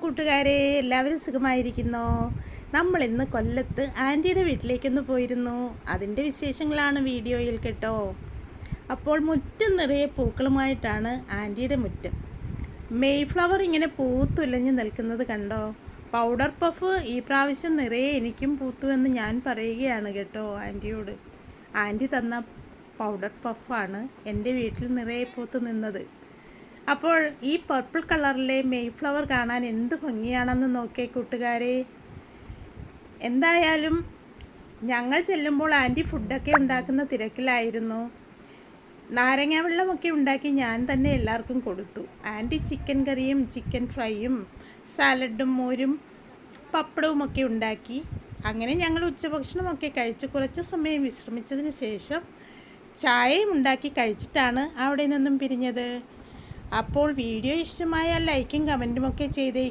കൂട്ടുകാരെ, എല്ലാവരും സുഖമായിരിക്കുന്നോ? നമ്മൾ ഇന്ന് കൊല്ലത്ത് ആൻറ്റിയുടെ വീട്ടിലേക്കൊന്ന് പോയിരുന്നു. അതിൻ്റെ വിശേഷങ്ങളാണ് വീഡിയോയിൽ കേട്ടോ. അപ്പോൾ മുറ്റം നിറയെ പൂക്കളുമായിട്ടാണ് ആൻറ്റിയുടെ മുറ്റം. മെയ് ഫ്ലവർ ഇങ്ങനെ പൂത്തുലഞ്ഞ് നിൽക്കുന്നത് കണ്ടോ? പൗഡർ പഫ് ഈ പ്രാവശ്യം നിറയെ എനിക്കും പൂത്തു എന്ന് ഞാൻ പറയുകയാണ് കേട്ടോ ആൻറ്റിയോട്. ആൻറ്റി തന്ന പൗഡർ പഫാണ് എൻ്റെ വീട്ടിൽ നിറയെ പൂത്ത് നിന്നത്. അപ്പോൾ ഈ പർപ്പിൾ കളറിലെ മെയ് ഫ്ലവർ കാണാൻ എന്ത് ഭംഗിയാണെന്ന് നോക്കിയേ കൂട്ടുകാരെ. എന്തായാലും ഞങ്ങൾ ചെല്ലുമ്പോൾ ആൻറ്റി ഫുഡൊക്കെ ഉണ്ടാക്കുന്ന തിരക്കിലായിരുന്നു. നാരങ്ങ വെള്ളമൊക്കെ ഉണ്ടാക്കി ഞാൻ തന്നെ എല്ലാവർക്കും കൊടുത്തു. ആൻറ്റി ചിക്കൻ കറിയും ചിക്കൻ ഫ്രൈയും സാലഡും മോരും പപ്പടവുമൊക്കെ ഉണ്ടാക്കി. അങ്ങനെ ഞങ്ങൾ ഉച്ചഭക്ഷണമൊക്കെ കഴിച്ച് കുറച്ച് സമയം വിശ്രമിച്ചതിന് ശേഷം ചായയും ഉണ്ടാക്കി കഴിച്ചിട്ടാണ് അവിടെ നിന്നും പിരിഞ്ഞത്. അപ്പോൾ വീഡിയോ ഇഷ്ടമായാൽ ലൈക്കും കമൻറ്റുമൊക്കെ ചെയ്തേ.